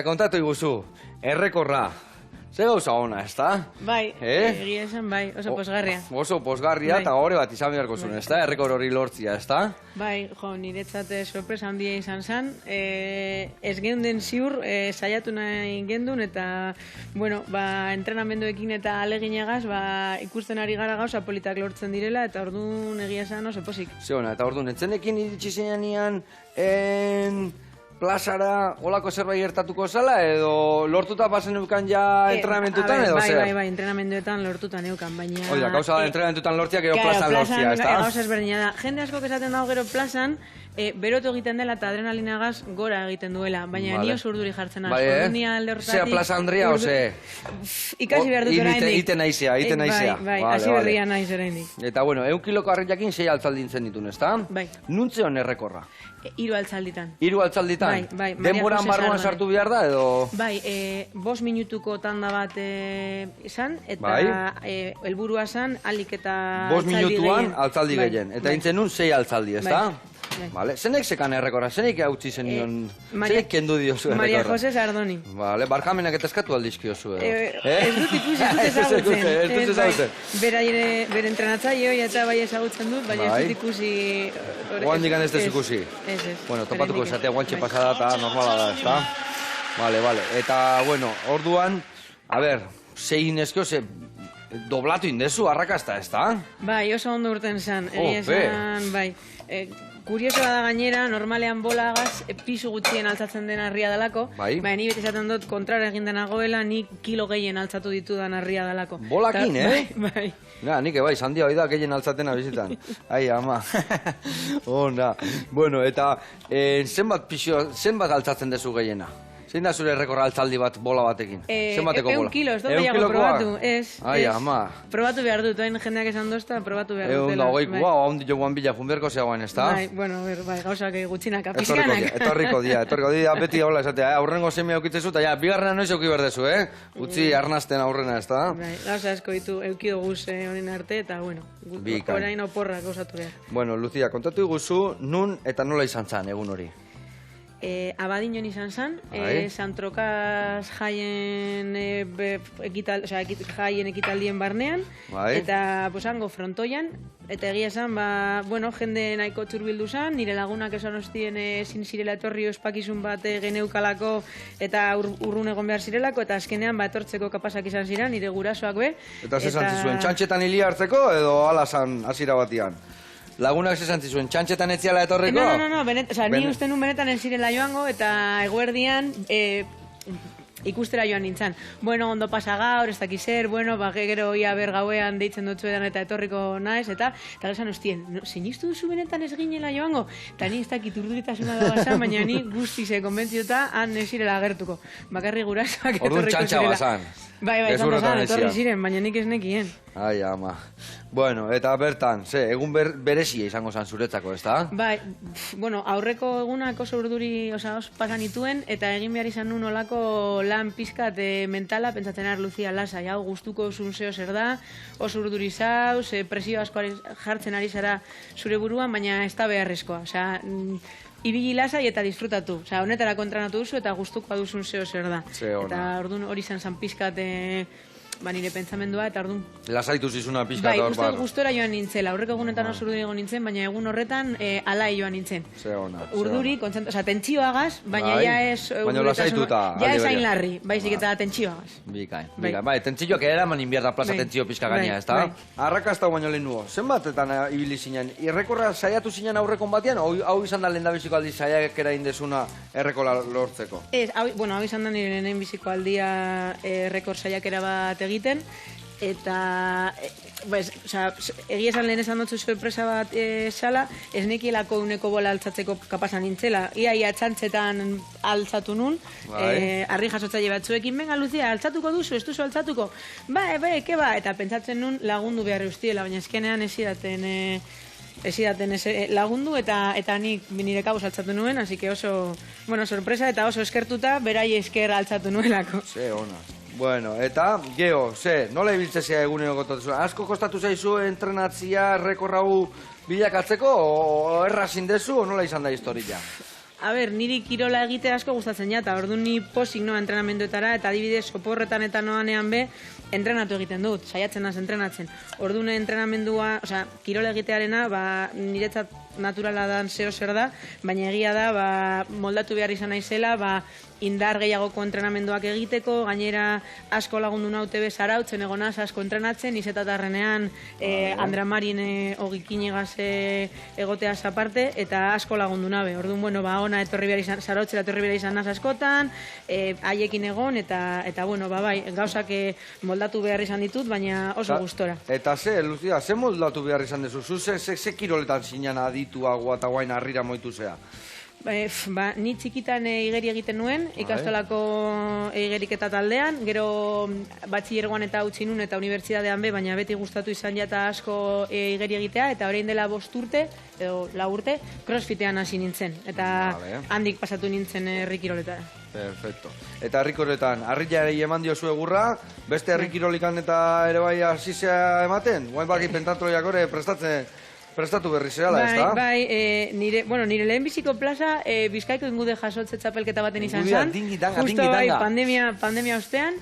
Kontatu iguzu, errekorra. Ze gauza ona, ez da? Bai, egia esan bai, oso posgarria. Oso posgarria eta gore bat izan beharko zuen, ez da? Errekor hori lortzia, ez da? Bai, niretzat sorpresa handia izan zen. Ez geunden ziur, saiatu nahi gendun eta, bueno, entrenamenduekin eta aleginagaz, ikusten ari gara gauza politak lortzen direla eta orduan egia esan oso posik. Ze ona, eta orduan, etzenekin iritsi zeinean, plazara olako zerbait gertatuko zela, edo lortuta pasen eukan ja entrenamentutan, edo zer? Bai, entrenamenduetan lortuta neukan, baina... Oida, gauza da entrenamentutan lortzia, gero plazan lortzia, ez da? Gauza ezberdina da. Jende asko esaten dago gero plazan, berotu egiten dela eta adrenalinagaz gora egiten duela, baina ni oso urduri jartzen az. Zea plaza Andria, ose? Ikasi behar dut oraindik. Iten naizea. Bai, hasi berria naiz oraindik. Eta, bueno, 1 kiloko harriakin 6 altzaldintzen ditun, ez da? Bai. Nuntze hon errekorra? 3 altzalditan. 3 altzalditan? Bai. Denboran barruan sartu behar da, edo? Bai, 5 minutuko tanda bat izan, eta helburua zan, alik eta 5 minutuan altzaldi gehien. Eta intzen nun 6 altzaldi, ez da? Vale, zenek sekan errekorra, zenek hautzi zen nion, zenek kendu diozu errekorra? Maria Jose Sardoni. Vale, barkamenak eta eskatu aldizkiozu edo. Ez dut ikusi, ez dut ezagutzen. Bere entrenatzaio eta bai ezagutzen dut, baina ez dut ikusi... Guan digan ez dut ikusi? Ez. Bueno, topatuko esatea guantxe pasada eta normala da, ez da? Vale. Eta, bueno, orduan, a ber, zein ezkio, doblatu indezu, arrakazta, ez da? Bai, oso ondo urten zan, egia esan, bai. Kuriosoa da gainera, normalean bolagaz, pisu gutxien altzatzen den harria dalako, baina ni beti esaten dut kontrara egin denagoela, ni kilo gehien altzatu ditudan harria dalako. Bolakin, Bai. Nik bai, sandia hoi da gehien altzatena bizitan. Ai, ama. Onda. Bueno, eta zenbat altzatzen dezu gehiena? Zein da zure errekorra altzaldi bat bola batekin? Zenbateko bola? 1 kilo, ez dut behiago probatu, ez. Ai, ama. Probatu behar dut, hain jendeak esan dozta, probatu behar dut. 120, haundi joan bila funberko zegoen, ez da? Bai, bueno, gauzak gutxinaka, pizkanak. Etorriko dia, beti hola esatea, aurrengo semea eukitzezu, eta bigarrena noiz euki berdezu, Utzi arnazten aurrena, ez da? Bai, gauza asko ditu, eukido guz honen arte, eta, bueno, orain oporrak gauzatu behar. Bueno, Lucia, kontatu iguzu, nun eta nola izan zan egun hori? Abadiñon izan zen, Santrokaz jaien ekitaldien barnean, eta hango frontoian, eta egia esan, jende nahiko txurbildu zen, nire lagunak esan hostien ezin zirela etorri ospakizun bat geneukalako eta urrun egon behar zirelako, eta azkenean etortzeko kapasak izan ziren, nire gurasoak be. Eta zesan zizuen, txantxetan hilia hartzeko edo ala zan hasiera batian? Lagunak zesan zizuen, txantxetan etziala etorriko? No, ni uste nun benetan ez zirela joango, eta eguerdian ikustera joan nintzen. Bueno, ondo pasa gaur, ez dakiz zer, gero ia ber gauean deitzen dutzu edan eta etorriko naiz, eta gauza hostien, sinistu duzu benetan ez ginela joango? Eta ni ez dakit urduritasuna da bazan, baina ni guztize konbentziota han ez zirela agertuko. Bakarri gurasoak etorriko zirela. Orduan txantxa bazan. Bai, etorri ziren, baina nik ez nekien. Ai, ama. Bueno, eta bertan, egun berezia izango zan zuretzako, ez da? Bai, aurreko egunak oso urduri, oso pasan ituen, eta egin behar izan nun olako lan pizkat mentala, pentsatzen Lucia lasai, hau gustuko zun zeo zer da, oso urduri zauz, presio asko jartzen ari zara zure buruan, baina ez da beharrezkoa, ibili lasai eta disfrutatu. Honetara kontranatu duzu eta gustukoa duzun zeo zer da. Eta orduan hori zan pizkat nire pentsamendua, eta orduan... Lasaitu zizuna pizkat hor bar. Bai, gustora joan nintzela. Aurreko egunetan oso urduri egon nintzen, baina egun horretan alai joan nintzen. Urduri, tentsioagaz, baina ja ez... Baina lasaituta. Ja ez hain larri, baizik eta tentsioagaz. Bikain. Bai, tentsioak eraman inbierda plaza tentsio pizka gaina, ez da? Arrakazta baino lehen nuo. Zenbatetan ibili zinen? Irrekorra saiatu zinen aurrekon batean, hau izan da lehendabiziko aldi saiakera indezuna errekola lortzeko? Ez, hau izan da nire lehenbiziko aldia errekor saiakera bat egiten, eta egia esan lehen esan dutzu sorpresa bat zala, ez nekielako uneko bola altzatzeko kapasan nintzela. Ia txantxetan altzatu nun, harri jasotzaile batzuekin, venga Lucia, altzatuko duzu, ez duzu altzatuko? Keba, eta pentsatzen nun lagundu behar eustiela, baina eskenean ez zidaten lagundu, eta nik nire kabuz altzatu nuen, hasi que oso, sorpresa eta oso eskertuta, berai esker altzatu nuelako. Ze ona. Bueno, eta, geho, nola ibiltzezea egunero gototezu? Asko kostatu zaizu entrenatzia, errekorrau bilakatzeko, o errazin dezu, o nola izan da historia? A ber, niri kirola egite asko gustatzen ja, eta orduan ni posik noa entrenamenduetara, eta adibidez soporretan eta noanean be, entrenatu egiten dut, saiatzen naz entrenatzen. Orduan entrenamendua, osea, kirola egitearena, niretzat naturala dan zeo zer da, baina egia da, moldatu behar izan naizela, indar gehiagoko entrenamenduak egiteko, gainera asko lagundu naute bezarautzen egonaz asko entrenatzen, izetatarrenean Andra Marin ogikinegaz egoteaz aparte, eta asko lagundu nabe. Orduan, bueno, ona etorri behar izan, zarautzera etorri behar izan naz askotan, haiekin egon, eta bueno, bai, gauzak moldatu behar izan ditut, baina oso gustora. Eta Lucia, ze moldatu behar izan dezu? Ze kiroletan zinan adituagoa eta guain harrira moitu zea? Ni txikitan igeri egiten nuen, ikastolako igeriketa taldean, gero batxillergoan eta utzi nun eta unibertsitatean be, baina beti gustatu izan jata asko igeri egitea, eta orain dela 5 urte, edo 4 urte, crossfitean hasi nintzen, eta handik pasatu nintzen herrikiroletara. Perfecto. Eta herrikoletan, harriari eman dio zu egurra, beste herrikirolikan eta ere bai asizea ematen? Guain baki pentatloiak ore prestatu berri zehala, ez da? Bai, nire lehenbiziko plaza Bizkaiko ingude jasotze txapelketa baten izan zan. Justo bai, pandemia ostean.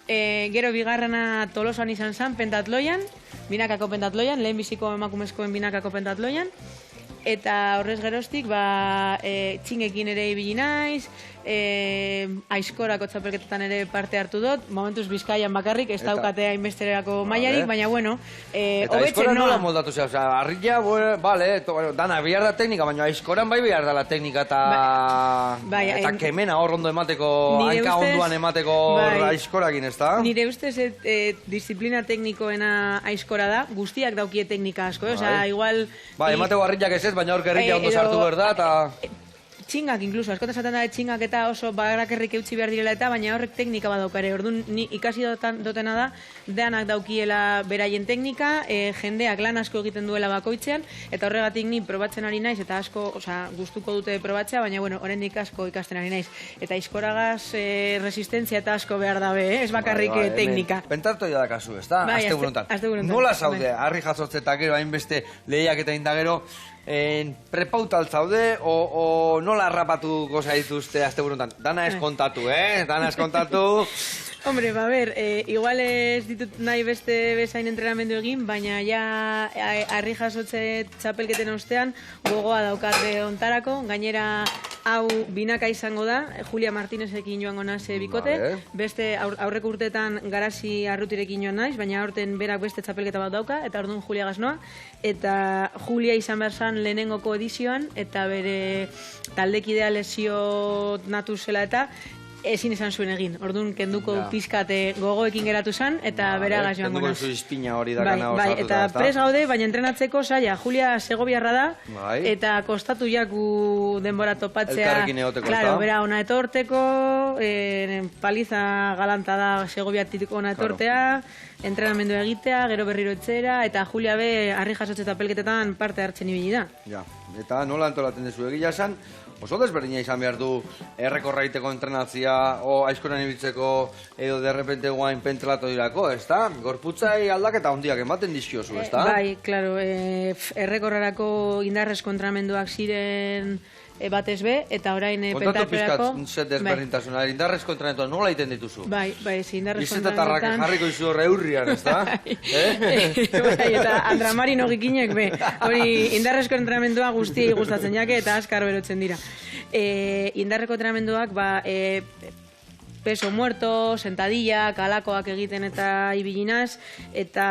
Gero bigarrena Tolosan izan zan, pentatloian, binakako pentatloian, lehenbiziko emakumezkoen binakako pentatloian. Eta horrez geroztik, txingekin ere ibili naiz, aizkorako txapelketetan ere parte hartu dut, momentuz Bizkaian bakarrik, ez daukate hainbesterako mailarik, baina bueno, eta aizkoran nola moldatu zea, oza, harria, bale, dana bihar da teknika, baina aizkoran bai bihar da la teknika eta kemena hor ondo emateko, hanka onduan emateko aizkorakin, ez da? Nire ustez disiplina teknikoena aizkora da, guztiak daukie teknika asko, oza, igual... emateko harriak ez ez, baina hor gerrilla ondo sartu berda, eta... Txingak, inkluso, askotan zaten da txingak eta oso barakerrik eutxi behar direla eta, baina horrek teknika badaukare. Orduan, ni ikasi dutena da, deanak daukiela beraien teknika, jendeak lan asko egiten duela bakoitzean, eta horregatik ni probatzen ari naiz, eta asko, gustuko dute probatzea, baina, bueno, oraindik asko ikasten ari naiz. Eta aizkoragaz resistentzia eta asko behar dabe, ez bakarrik teknika. Pentartoia da kasu, ez da? Azte burontan. Nola zaude, harri jasotzetak gero, hainbeste lehiak eta indagero, prepautal zaude, o nola harrapatuko zaituzte azte burontan? Dana ez kontatu, Dana ez kontatu. Hombre, igual ez ditut nahi beste bezain entrenamendu egin, baina ja harri jasotze txapelketen ostean gogoa daukate ontarako, gainera hau binaka izango da, Julia Martinezekin joango naz bikote, beste aurreko urteetan Garazi Arrutirekin joan naiz, baina aurten berak beste txapelketa bat dauka, eta orduan Julia Gasnoa, eta Julia izan behar zan lehenengoko edizioan, eta bere taldekidea lesio natu zela eta ezin esan zuen egin. Orduan, kenduko pizkate gogoekin geratu zan, eta bere agaz joango naz. Kenduko zu izpina hori dakana osatuta. Eta pres gaude, baina entrenatzeko zaila. Julia segobiarra da, eta kostatu jaku denbora topatzea. Elkarrekin egoteko, claro, bera ona etorteko, paliza galanta da segobiatik ona etortea, entrenamendu egitea, gero berriro etxera, eta Julia be harri jasotze txapelketetan parte hartzen ibili da. Ja, eta nola antolatzen dezu egia esan, oso desberdina izan behar du errekorraiteko entrenatzia o aizkoran ibiltzeko edo derrepente guain pentrelato dirako, ez da? Gorputzai aldaketa hondiak ematen dizkiozu, ez da? Bai, klaro, errekorrarako indarrezko entrenamenduak ziren batez be, eta orain pentatlerako... Kontatu pizkat zet desberdintasuna, indarrezko entrenamentua nola egiten dituzu? Bai, indarrezko entrenamentuan... Izetetarrak jarriko izu horre eurrian, ez da? Bai, eta Andra Marin ogikinek be, hori indarrezko entrenamentua guztiei gustatzen jake eta askar berotzen dira. Indarreko entrenamenduak, peso muerto, sentadilla, kalakoak egiten eta ibilinaz, eta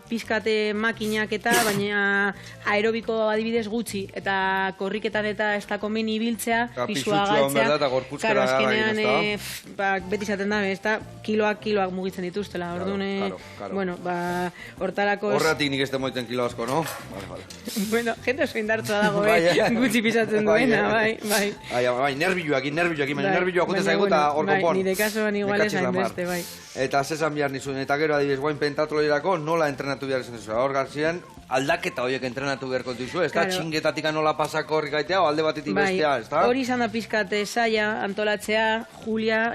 pizkate makinak eta, baina aerobiko adibidez gutxi, eta korriketan eta ez da komeni ibiltzea, pisua galtzea. Claro, azkenean, beti zaten dabe, ez da, kiloak mugitzen dituztela, orduan, bueno, hortarako... Horretik nik ez demoiten kilo asko, no? Bueno, jente oso indartzua dago, gutxi pisatzen duena, bai. Bai, nervioak, baina nervioak, jute zaigu eta hor nire kasuan igual ez hainbeste, bai. Eta zesan behar nizuen, eta gero adibidez, guain pentatloirako nola entrenatu behar izan duzu. Hor garzian, aldaketa horiek entrenatu beharko duzu, ez da? Txingetatik nola pasako horrik gaitea, o alde batetik bestea, ez da? Hori izan da pizkat saia, antolatzea, Julia,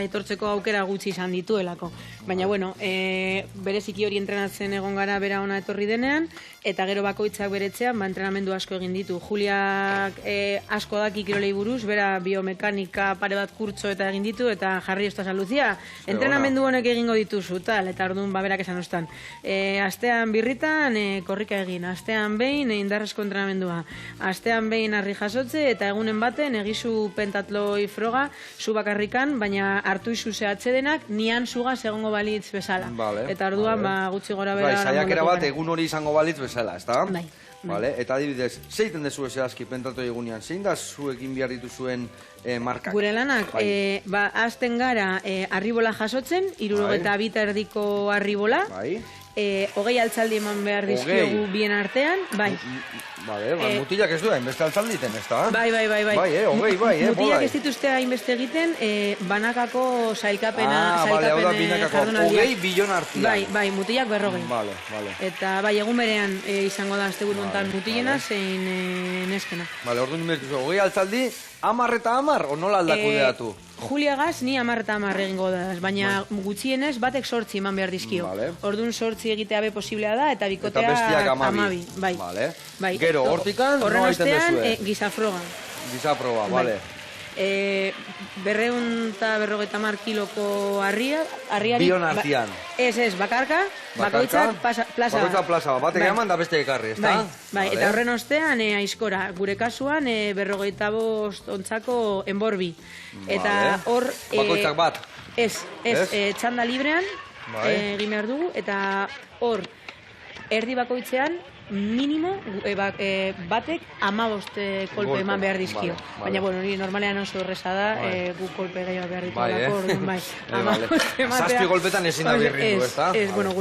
etortzeko aukera gutxi izan dituelako. Baina, bueno, bereziki hori entrenatzen egon gara bera ona etorri denean, eta gero bakoitzak beretzean, entrenamendu asko egin ditu. Juliak asko daki kirolei buruz, bera biomekanika pare bat kurtso eta egin ditu, eta jarri Ostasa Lucia, entrenamendu honek egingo dituzu, tal, eta orduan berak esan ostan. Astean birritan korrika egin, astean behin indarrezko entrenamendua, astean behin harri jasotze, eta egunen baten egizu pentatloi froga, zu bakarrikan, baina hartu izu zehatze denak, nian zuga egongo balitz bezala. Eta orduan, gutxi gora bera... Saiakera bat egun hori izango balitz bezala, ez da? Bai. Eta adibidez, zeiten dezu zehazki pentatoi egunean, zein da zuekin behar dituzuen markak? Gure lanak, azten gara arribola jasotzen, 72 erdiko arribola, hogei altzaldi eman behar dizkiogu bien artean, bai. Mutilak ez du hainbeste altzalditen, ez da? Bai. Hogei, bai, mutilak ez dituzte hainbeste egiten, banakako sailkapena jardunaldiak. Hogei bilion artean. Bai, mutilak 40. Eta bai, egun berean izango da azte buruntan mutilena zein neskena. Orduan inbertuzu, hogei altzaldi, 10 eta 10, o nola aldakudeatu? Julia gaz, ni 10 eta 10 egingo da, baina gutxienez batek 8 eman behar dizkio. Orduan 8 egitea be posiblea da, eta bikotea 12. Bai. Gero, hortikan, no aiten dezue? Gizafroga. Gizafroga, bale. 250 kiloko harriari... Bion artian. Ez, bakarka, bakoitzak plaza. Bakoitzak plaza, batek eman da beste ekarri, ez da? Bai, eta horren ostean aizkora. Gure kasuan 55 ontzako enborbi. Eta hor... Bakoitzak bat? Ez, txanda librean egin behar dugu, eta hor erdi bakoitzean minimo batek 15 kolpe eman behar dizkio. Baina, bueno, hori normalean oso erresa da, gu kolpe gehiago behar ditugulako, orduan bai. Zazpi kolpetan ezin da birrindu, ez da? Ez, bueno,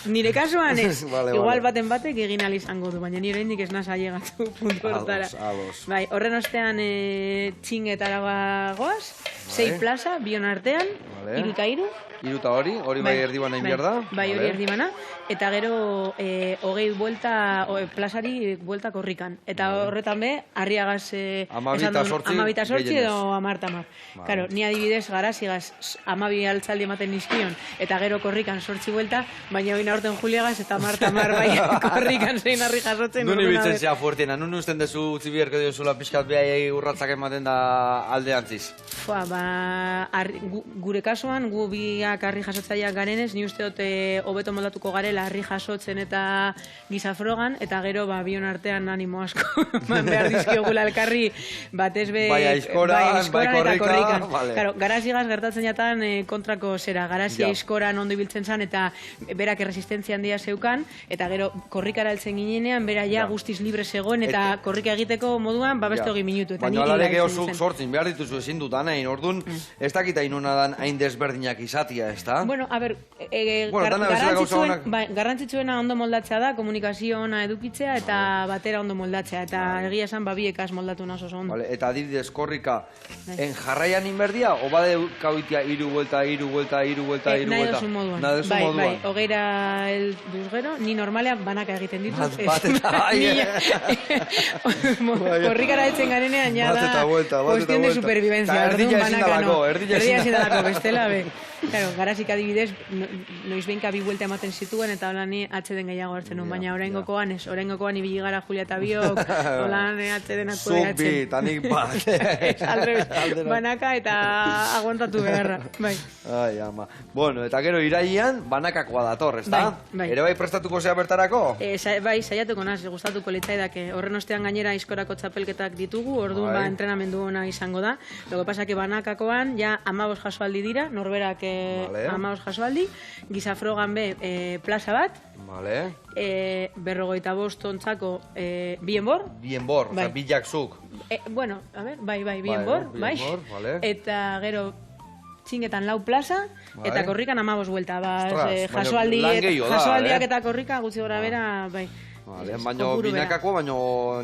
nire kasuan ez. Igual batek egin izango du, baina nire indik ez nasa llegatu puntu hortara. Bai, horren ostean txingetara goaz, 6 plaza, bion artean, 3 Iruta hori bai erdibana inbierda? Bai, hori erdibana. Eta gero, hogei buelta, plazari buelta korrikan. Eta horretan be, harriagaz... Amabita sortzi edo amartamar. Karo, ni adibidez garazigaz 12 altzaldi ematen nizkion, eta gero korrikan 8 buelta, baina hori aurten Juliagaz eta amartamar bai korrikan zein harri jasotzen. Nuni biltzen zea fuertiena, nun usten dezu utzi biherko diozula pixkat behai urratzak ematen da aldeantziz? Gure kasuan, gu biak harri jasotzaileak garenez, ni uste dute hobeto moldatuko garela harri jasotzen eta gizafrogan, eta gero bion artean animo asko behar dizkiogula elkarri batez be... Bai aizkoran, bai korrikan. Claro, garazigaz gertatzen jatan kontrako zera, garazi aizkoran ondo ibiltzen zan, eta berak erresistentzia handia zeukan, eta gero korrikara heltzen ginenean, bera ja guztiz libre zegoen, eta korrika egiteko moduan, beste 20 minutu. Baina alare gehozuk sortzin behar dituzu ezin dut anain, orduan, ez dakita inuna dan hain desberdinak izatia, ez da? Bueno, a ber, garrantzitsuena ondo moldatzea da, komunikazio ona edukitzea eta batera ondo moldatzea, eta egia esan babiekaz moldatu naso ondo. Eta adibidez korrika, jarraian inberdia, o bade kauitia 3 vuelta? Nahi dozu moduan. Bai, hogeira helduz gero, ni normalean banaka egiten dituz. Korrikara etzen garenean, ja da, cuestión de supervivencia. Erdia ezin dalako, bestela, be. Claro, garazik adibidez, noiz behinka 2 buelta ematen zituen, eta hola ni atxeden gehiago hartzen nun, baina oraingokoan ez, oraingokoan ibili gara Julia eta biok, hola atxedenak kudeatzen. Zubi, tanik bat. Banaka eta aguantatu beharra, bai. Ai, ama. Bueno, eta gero irailean banakakoa dator, ez da? Bai. Ere bai prestatuko zea bertarako? Bai, saiatuko naz, gustatuko litzaidake. Horren ostean gainera aizkorako txapelketak ditugu, orduan entrenamendu ona izango da. Lo que pasa que banakakoan ja 15 jasoaldi dira, norberak 15 jasoaldi, gizafrogan be plaza bat, 55 ontzako bienbor. Bienbor, bilak zuk. Bueno, a ver, bai, bienbor, bai. Eta gero txingetan 4 plaza, eta korrikan 15 buelta. Jasoaldiak eta korrika gutxi gora bera, bai. Baina binakako, baina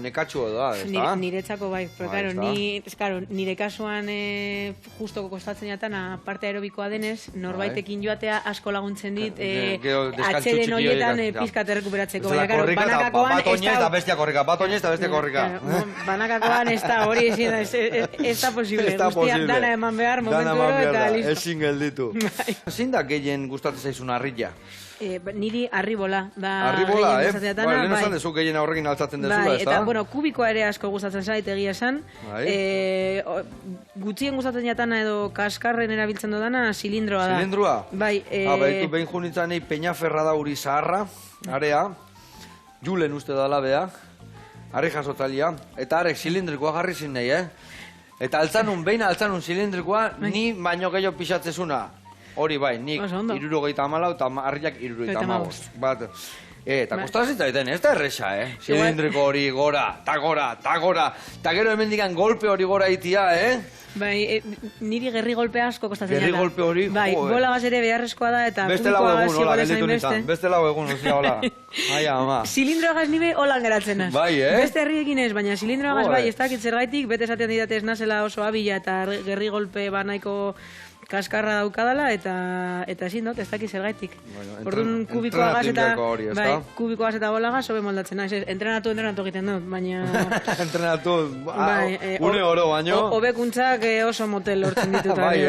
nekatxu edo da, ez da? Niretzako bai, pero nire kasuan justo kostatzen jatan, aparte aerobikoa denez, norbaitekin joatea asko laguntzen dit, atxeden horietan pizkat errekuperatzeko. Banakakoan ez da... Banakakoan ez da hori ez da posible. Guztia dana eman behar, momentu ero eta listo. Ezin gelditu. Zein da gehien gustatzen zaizun harria? Niri harribola. Harribola, lehen esan dezu gehien horrekin altzatzen dezula, ez da? Eta, bueno, kubikoa ere asko gustatzen zait, egia esan. Gutxien gustatzen jatana edo kaskarren erabiltzen dudana, zilindroa da. Zilindroa? Bai. Baitu behin junitzen nahi Peñaferra da uri zaharra, area, Julen uste dala bea, harri jasotzalia, eta harrek zilindrikoa jarri zin nahi, Eta behin altzanun zilindrikoa, ni baino gehiago pixatzezuna. Hori bai, nik 74 eta harriak 75. Eta kostatzen zaiten, ez da erresa, Zilindriko hori gora, ta gora, ta gora. Ta gero hemen digan golpe hori gora itia, Bai, niri gerri golpe asko kostatzen Gerri golpe hori, bai, bola gaz ere beharrezkoa da, eta beste lau egun, hola, gelditu nintzen. Beste lau egun, ozia, hola. Aia, ama. Zilindroa gaz nibe holan geratzen az. Bai, Beste herriekin ez, baina zilindroa gaz bai, ez dakit zergaitik, bete esaten didatez nazela oso abila, eta gerri golpe banaiko kaskarra daukadala, eta ezin dut, ez dakit zergaitik. Orduan kubikoa gaz eta bola gaz, hobe moldatzen naiz. Entrenatu egiten dut, baina... Entrenatu, une oro baino. Hobekuntzak oso motel lortzen ditut. Bai,